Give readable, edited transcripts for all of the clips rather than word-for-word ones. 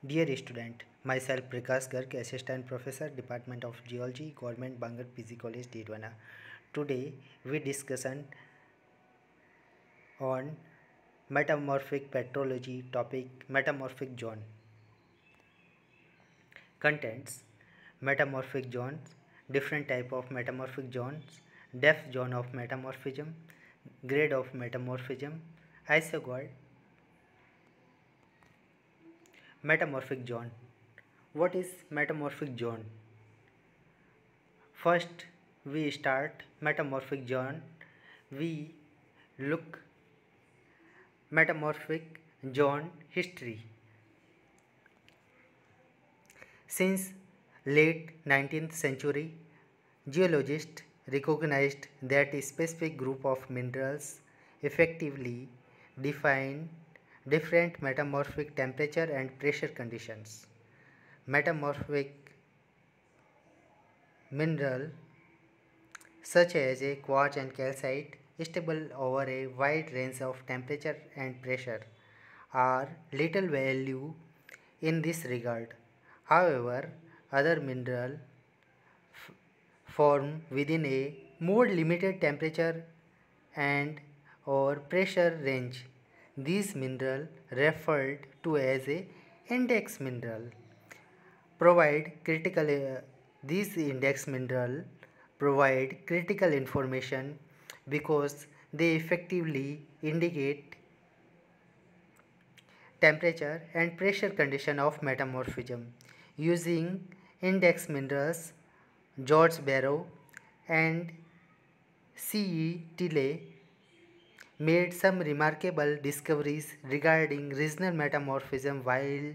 Dear student, myself Prakash Garg, Assistant Professor, Department of Geology, Government Bangalore PG College, Dedwana. Today we discussion on metamorphic petrology topic metamorphic zone. Contents: metamorphic zones, different type of metamorphic zones, depth zone of metamorphism, grade of metamorphism, isogard. Metamorphic zone. What is metamorphic zone? First, we start metamorphic zone. We look metamorphic zone history. Since late 19th century, geologists recognized that a specific group of minerals effectively define different metamorphic temperature and pressure conditions. Metamorphic mineral such as a quartz and calcite, stable over a wide range of temperature and pressure, are little value in this regard. However, other minerals form within a more limited temperature and or pressure range. These minerals, referred to as a index mineral, provide critical these index mineral provide critical information because they effectively indicate temperature and pressure condition of metamorphism. Using index minerals, George Barrow and C.E. Tilley made some remarkable discoveries regarding regional metamorphism while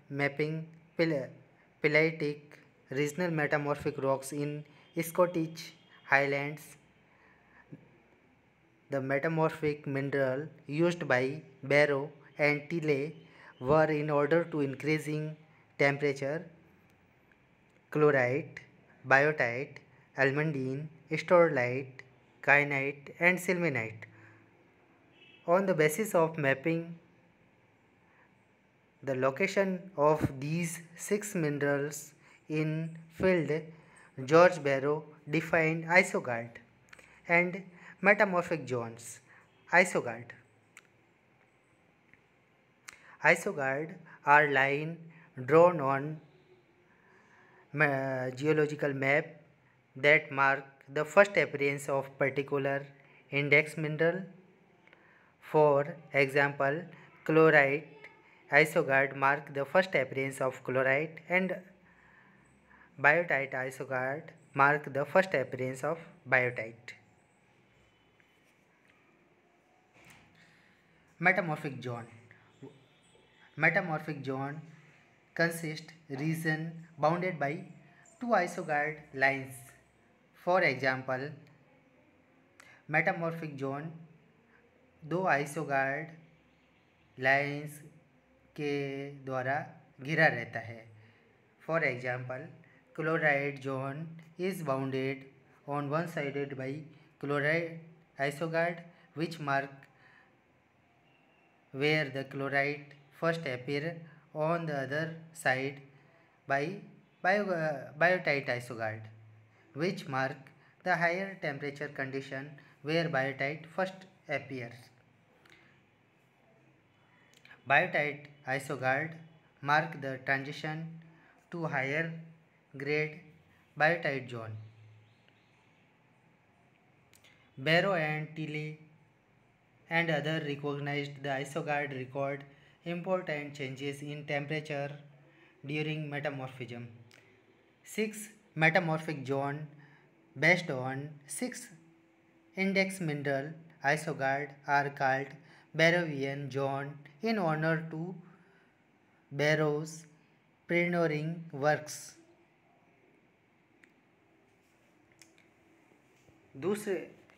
mapping pelagic regional metamorphic rocks in Scottish Highlands. The metamorphic mineral used by Barrow and Tilley were, in order to increasing temperature, chlorite, biotite, almandine, sterolite, kyanite and sillimanite. On the basis of mapping the location of these six minerals in field, George Barrow defined isogard and metamorphic zones. Isogard. Isogard are lines drawn on geological map that mark the first appearance of particular index mineral. For example, chlorite isogard mark the first appearance of chlorite and biotite isogard mark the first appearance of biotite. Metamorphic zone. Metamorphic zone consists region bounded by two isogard lines. For example, metamorphic zone दो आइसोगार्ड lines के द्वारा घिरा रहता है. For example, chloride zone is bounded on one sided by chloride isogard which mark where the chloride first appear, on the other side by biotite isogard which mark the higher temperature condition where biotite first appears. Biotite isogard mark the transition to higher grade biotite zone. Barrow and Tilley and others recognized the isogard record important changes in temperature during metamorphism. Six metamorphic zones based on six index mineral isogard are called Barrovian zone in honor to Barrow's pioneering works.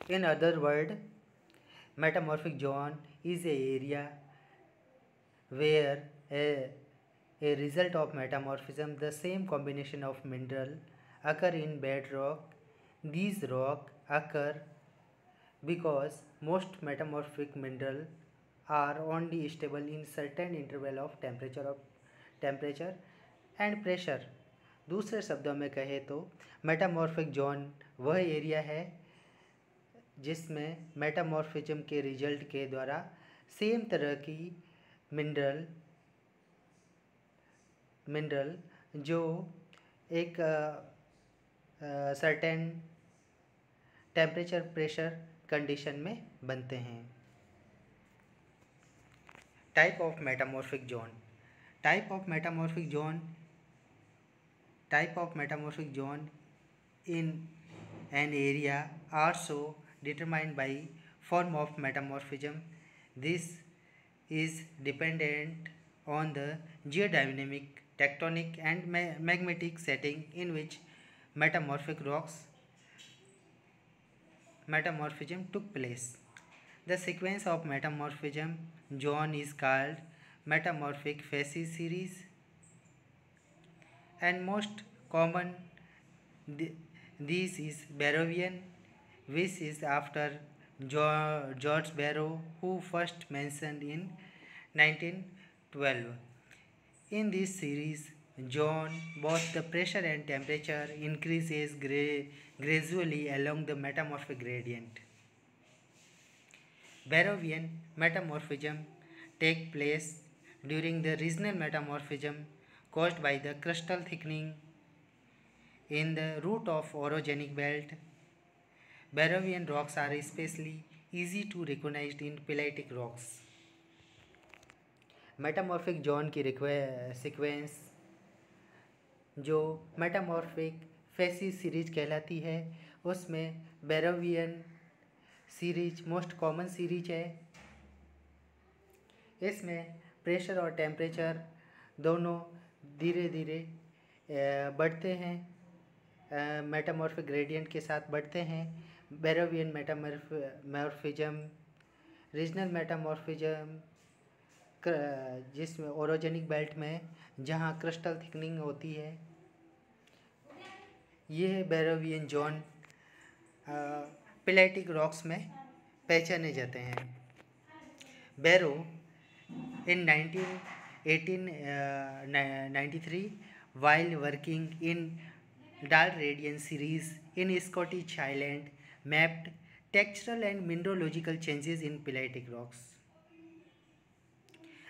In other words, metamorphic zone is an area where a result of metamorphism the same combination of mineral occur in bedrock. These rocks occur because most metamorphic minerals are only stable in certain interval of temperature and pressure। दूसरे शब्दों में कहे तो metamorphic zone वह area है जिसमें metamorphism के result के द्वारा सेम तरह की मिनरल जो एक सर्टेन टेम्परेचर प्रेशर कंडीशन में बनते हैं। Type of metamorphic zone. Type of metamorphic zone in an area are so determined by form of metamorphism. This is dependent on the geodynamic, tectonic and magmatic setting in which metamorphism took place. The sequence of metamorphism zone is called metamorphic phase series, and most common this is Barrovian, which is after George Barrow, who first mentioned in 1912. In this series zone, both the pressure and temperature increases gradually along the metamorphic gradient. Barrovian metamorphism take place during the regional metamorphism caused by the crustal thickening in the root of orogenic belt. Barrovian rocks are especially easy to recognize in pelagic rocks. Metamorphic zone की sequence जो metamorphic faces series कहलाती है उसमें बैरोवियन series most common series है। इसमें pressure और temperature दोनों धीरे धीरे बढ़ते हैं, मेटामॉर्फिक ग्रेडियंट के साथ बढ़ते हैं। बैरोवियन मेटामॉर्फिज्म, रीजनल मेटामॉर्फिज्म जिसमें ओरोजेनिक बेल्ट में जहाँ क्रिस्टल थिकनिंग होती है, ये बैरोवियन जोन पेलाइटिक रॉक्स में पहचाने जाते हैं। बैरो in 1893 while working in Dalradian series in Scottish Highland mapped textural and mineralogical changes in pelagic rocks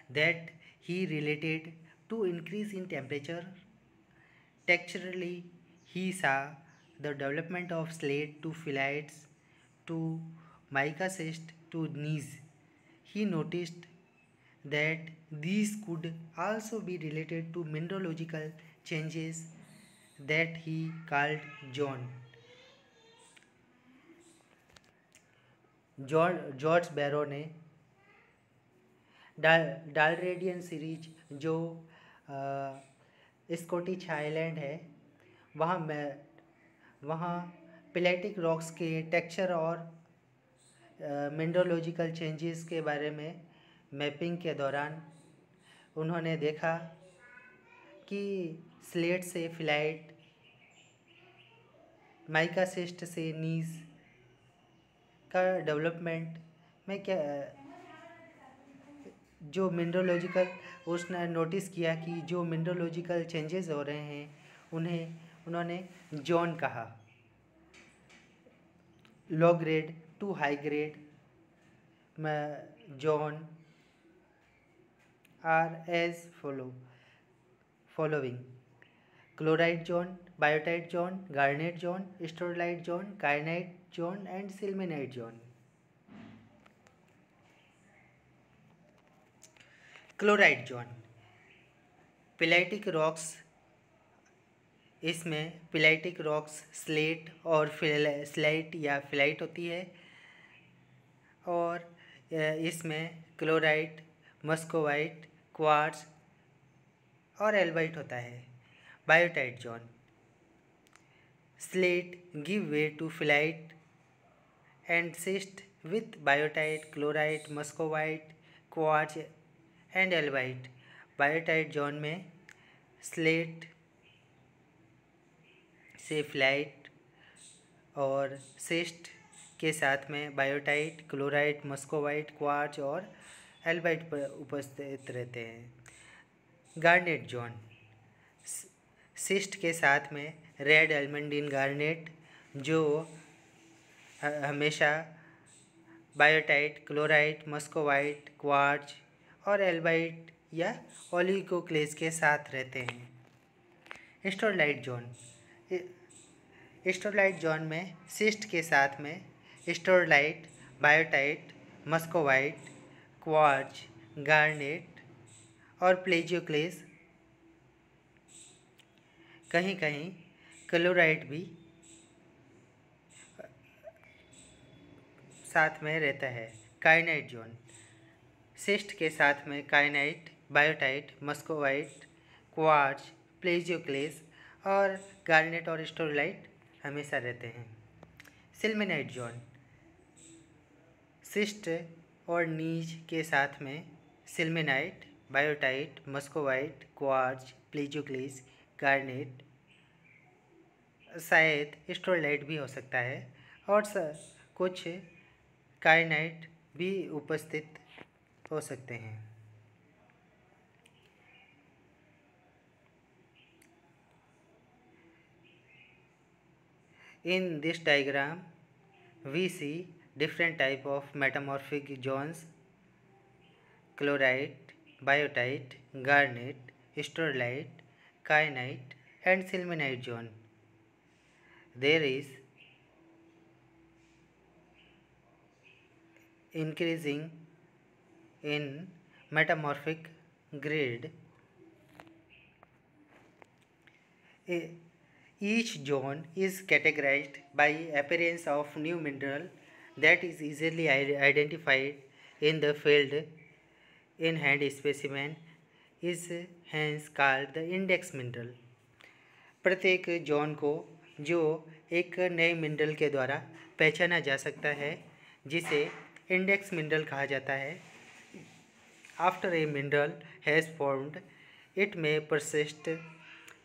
that he related to increase in temperature. Texturally, he saw the development of slate to phyllites to mica schist to gneiss. He noticed that these could also be related to mineralogical changes that he called zone. George Barrow ने Dalradian series जो Scottish highland है वहाँ pelitic rocks के texture और mineralogical changes के बारे में mapping के दौरान उन्होंने देखा कि स्लेट से फिलाइट, माइका सिस्ट से नीस का डेवलपमेंट में क्या जो मिनरलोजिकल उसने नोटिस किया कि जो मिनरलोजिकल चेंजेस हो रहे हैं उन्होंने जोन कहा। Low grade two high grade में zone are as following: chloride zone, biotite zone, garnet zone, sterolite zone, kyanite zone and sillimanite zone. Chlorite zone pelitic rocks, इसमें पेलाइटिक रॉक्स स्लेट और स्लाइट या फिलाइट होती है और इसमें क्लोराइट, मस्कोवाइट, क्वार्ट्ज और एल्बाइट होता है। Biotite zone slate give way to phyllite and schist with biotite, chlorite, muscovite, quartz and albite. Biotite zone में स्लेट से फिलाइट और सिस्ट के साथ में बायोटाइट, क्लोराइट, मस्कोवाइट, क्वार्ट्ज और एल्बाइट पर उपस्थित रहते हैं। गार्नेट जोन, सिस्ट के साथ में रेड एल्मंडीन गार्नेट जो हमेशा बायोटाइट, क्लोराइट, मस्कोवाइट, क्वार्ट्ज और एल्बाइट या ओलिगोक्लेज के साथ रहते हैं। स्टोरलाइट जोन, स्टोरलाइट जोन में सिस्ट के साथ में स्टोरलाइट, बायोटाइट, मस्कोवाइट, क्वार्ट्ज, गार्नेट और प्लेजियोक्लेज, कहीं कहीं क्लोराइट भी साथ में रहता है। काइनाइट जोन, सिस्ट के साथ में काइनाइट, बायोटाइट, मस्कोवाइट, क्वार्ट्ज, प्लेजियोक्लेज और गार्नेट और स्टोरलाइट हमेशा रहते हैं। सिल्मेनाइट जोन, सिस्ट और नीज के साथ में sillimanite, biotite, muscovite, quartz, plagioclase, garnet, शायद स्टोरलाइट भी हो सकता है और कुछ काइनाइट भी उपस्थित हो सकते हैं। In this diagram, we see different type of metamorphic zones: chlorite, biotite, garnet, sterolite, kyanite, and sillimanite zone. There is increasing in metamorphic grade. Each zone is categorized by appearance of new mineral that is easily identified in the field. In hand specimen is hence called the index mineral. प्रत्येक zone को जो एक नए mineral के द्वारा पहचाना जा सकता है जिसे इंडेक्स मिनरल कहा जाता है। After a mineral has formed, it may persist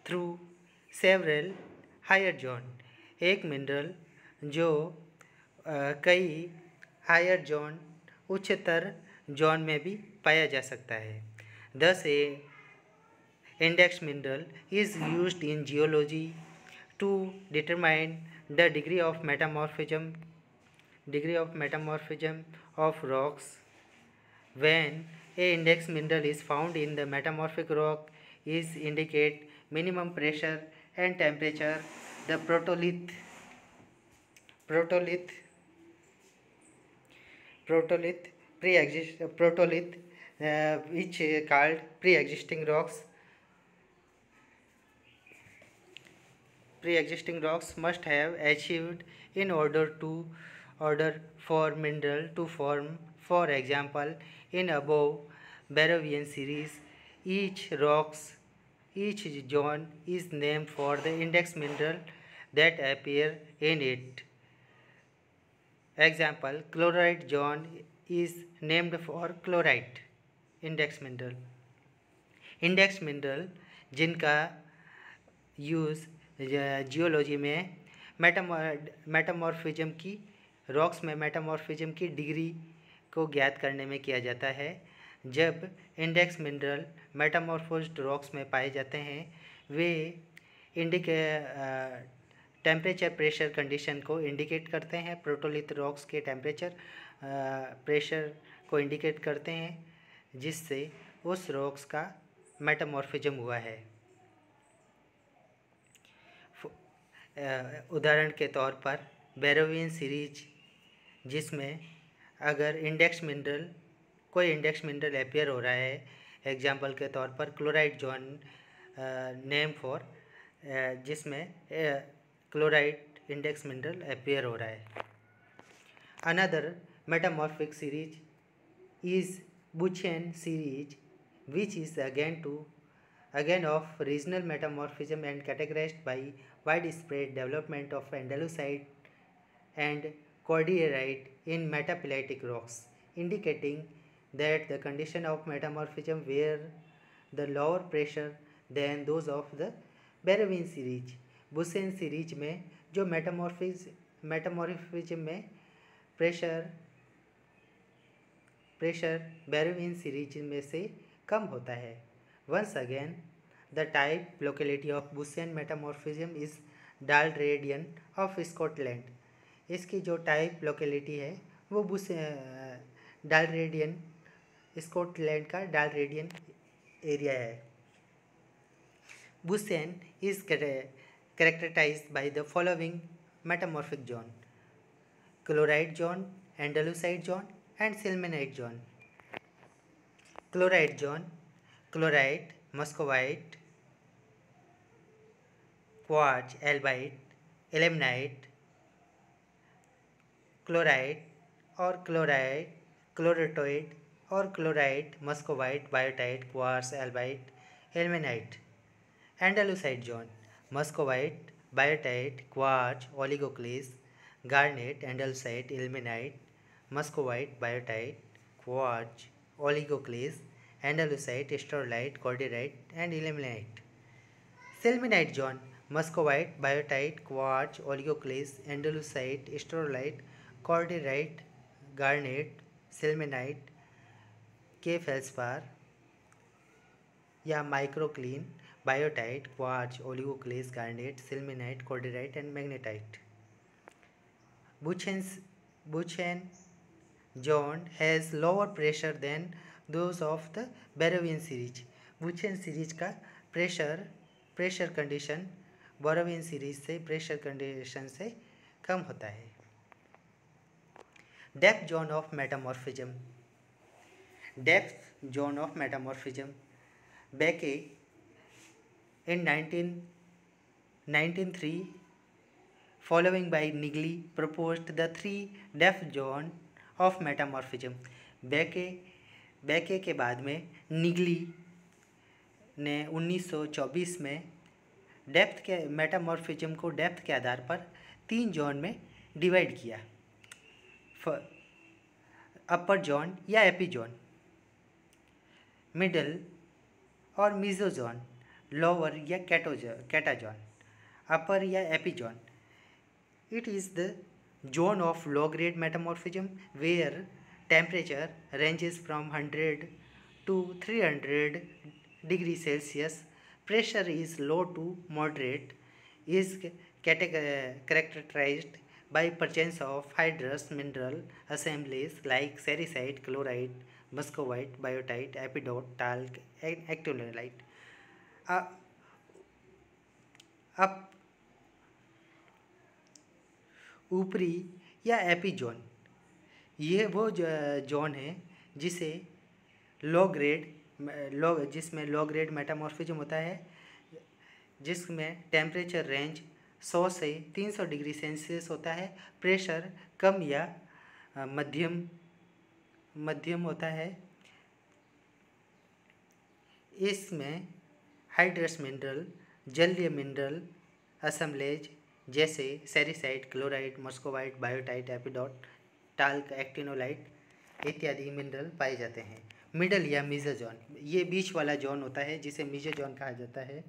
through several higher zone. एक मिनरल जो कई हायर जोन, उच्चतर जोन में भी पाया जा सकता है। Thus a index mineral is used in geology to determine the degree of metamorphism of rocks. When a index mineral is found in the metamorphic rock, is indicate minimum pressure and temperature. The protolith which called pre-existing rocks must have achieved in order for mineral to form. For example, in above Barrovian series, each zone is named for the index mineral that appear in it. Example, chlorite zone is named for chlorite index mineral. Index mineral जिनका use geology में metamorphism की rocks में metamorphism की degree को ज्ञात करने में किया जाता है। जब इंडेक्स मिनरल मेटामॉर्फोज्ड रॉक्स में पाए जाते हैं वे टेम्परेचर प्रेशर कंडीशन को इंडिकेट करते हैं। प्रोटोलिथ रॉक्स के टेम्परेचर प्रेशर को इंडिकेट करते हैं जिससे उस रॉक्स का मेटामॉर्फिज्म हुआ है। उदाहरण के तौर पर बैरोवियन सीरीज जिसमें अगर कोई इंडेक्स मिनरल अपियर हो रहा है, एग्जाम्पल के तौर पर क्लोराइड जोन नेम फॉर जिसमें क्लोराइड इंडेक्स मिनरल अपियर हो रहा है। Another metamorphic series is Buchian series, which is again of regional metamorphism and categorized by widespread development of andalusite and cordierite in metaphyletic rocks, indicating that the condition of metamorphism were the lower pressure than those of the Barrovian series. Buchan series में जो metamorphism में pressure बैरोवियन series में से कम होता है। Once again the type locality of Buchan metamorphism is Dalradian of Scotland. इसकी जो टाइप लोकेलिटी है वो डालरेडियन, स्कॉटलैंड का डालरेडियन एरिया है। बुशियन is characterized by the following metamorphic zone: chloride zone, andalusite zone and sillimanite zone. Chloride zone: chloride, muscovite, quartz, albite, ilmenite, chloride और chloritoid और chloride, muscovite, biotite, quartz, albite, ilmenite. Andalusite zone: muscovite, biotite, quartz, oligoclase, garnet, andalusite, ilmenite, muscovite, biotite, quartz, oligoclase, andalusite, sterolite, cordierite and ilmenite. Sillimanite zone: muscovite, biotite, quartz, oligoclase, andalusite, sterolite, cordierite, garnet, sillimanite, के feldspar या माइक्रोक्लीन, biotite, quartz, oligoclase, garnet, sillimanite, cordierite and magnetite. Buchan zone has lower pressure than those of the Barrovian series. Buchan series का pressure condition Barrovian series से pressure condition से कम होता है। Depth zone of metamorphism. Depth zone of metamorphism Becke in 1903, following by Nigli, proposed the three depth zone of metamorphism. बेके के बाद में निगली ने 1924 में डेप्थ के मेटामॉर्फिज्म को डेप्थ के आधार पर 3 जोन में डिवाइड किया: अपर जोन या एपीजोन, मिडल और मीजोजोन, लोअर या कैटाजोन, अपर या एपीजोन. It is the zone of low grade metamorphism where temperature ranges from 100 to 300 degrees Celsius. Pressure is low to moderate, is characterized by presence of hydrous mineral assemblies like sericite, chloride, muscovite, biotite, epidote, talc and actinolite. अब ऊपरी या एपीजोन, ये वो zone है जिसमें low grade metamorphism होता है, जिसमें टेम्परेचर रेंज 100 से 300 डिग्री सेल्सियस होता है, प्रेशर कम या मध्यम होता है। इसमें हाइड्रस मिनरल, जलीय मिनरल असेंबलेज जैसे sericite, chlorite, muscovite, biotite, epidote, talc, actinolite इत्यादि मिनरल पाए जाते हैं। मिडल या मीजो जोन, ये बीच वाला जोन होता है जिसे मीजो जोन कहा जाता है।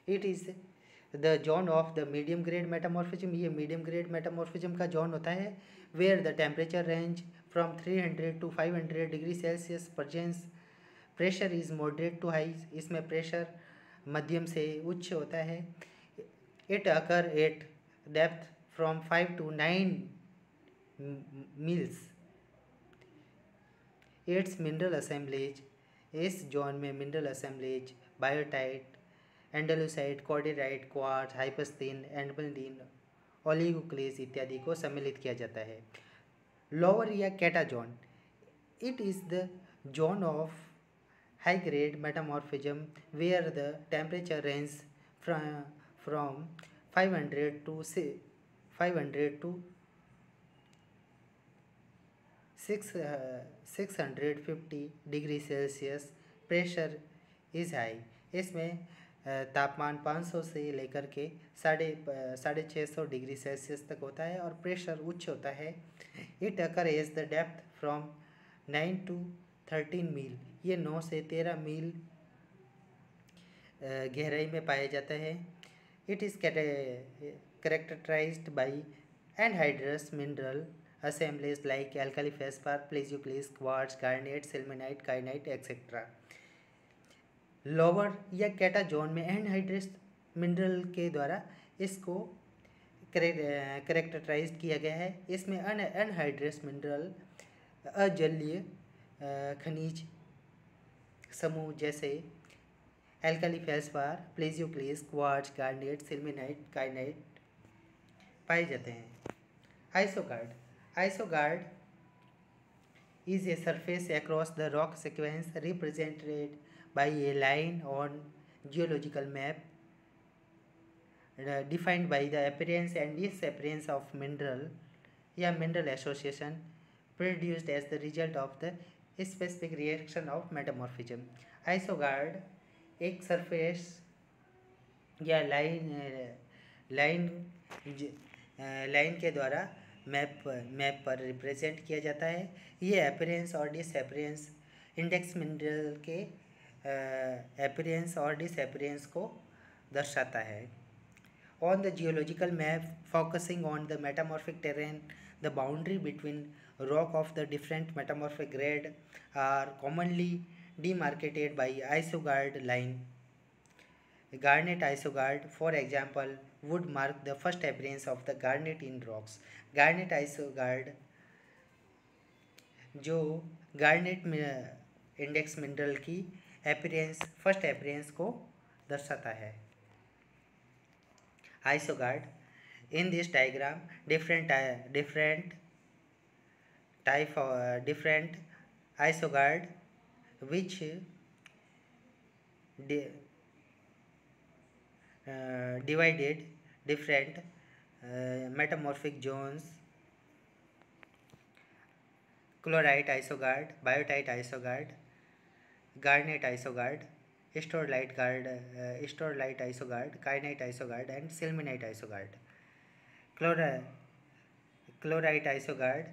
It is the zone of the medium grade metamorphism, ये मीडियम ग्रेड मेटामॉर्फिज्म का जोन होता है। Where the temperature range from 300 to 500 degree Celsius, pressure is moderate to high, इसमें प्रेशर मध्यम से उच्च होता है। It occur at depth from 5 to 9 miles. Its mineral assemblage, इस जोन में mineral assemblage biotite, andalusite, cordierite, quartz, hypersthene, एंडबल्डीन, oligoclase इत्यादि को सम्मिलित किया जाता है। लोअर या catazone, it is the zone of high grade metamorphism where the temperature range from 500 to 650 degree Celsius, pressure is high, इसमें तापमान 500 से लेकर के 650 डिग्री सेल्सियस तक होता है और प्रेशर उच्च होता है। It occur as the depth from 9 to 13 mile, ये 9 से 13 मील गहराई में पाया जाता है। It is characterized by anhydrous mineral assemblies like alkali feldspar, plesioclase, quartz, garnet, sillimanite, kyanite, etc. Lower या कैटाजोन में एनहाइड्रस मिनरल के द्वारा इसको करेक्टराइज किया गया है। इसमें अनहाइड्रस मिनरल अजलीय खनिज समूह जैसे एल्कली फेल्सपार, प्लेजियोक्लेस, क्वार्ट्ज, गार्नेट, सिल्मेनाइट, काइनाइट पाए जाते हैं। आइसोगार्ड is a surface across the rock sequence represented by a line on geological map defined by the appearance and disappearance of mineral या mineral association produced as the result of the specific reaction of metamorphism. आइसोगार्ड एक surface या line के द्वारा map पर represent किया जाता है। ये अपीयरेंस और डिसअपीयरेंस इंडेक्स मिनरल के अपीयरेंस और डिसअपीयरेंस को दर्शाता है। On the geological map focusing on the metamorphic terrain, the boundary between rock of the different metamorphic grade are commonly demarcated by isogard line. Garnet isogard, for example, would mark the first appearance of the garnet in rocks. Garnet isogard जो garnet index mineral की first appearance को दर्शाता है। Isograd, in this diagram different isogard which divided different metamorphic zones: chlorite isogard, biotite isogard, garnet isogard, storolite isogard, kyanite isogard, and sillimanite isogard. Chlorite isogard,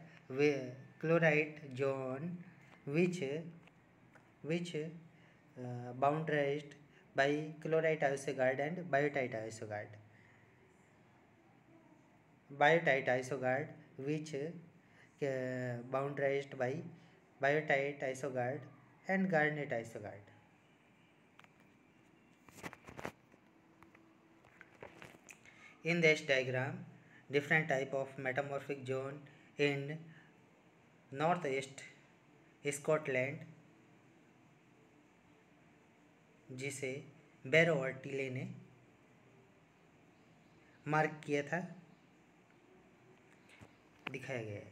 chlorite zone which boundaried by chlorite isogard and biotite isogard. Biotite isogard which boundaried by biotite isogard and garnet isogard. In this diagram, different type of metamorphic zone in northeast Scotland, जिसे बैरो और टीले ने mark किया था, दिखाया गया है।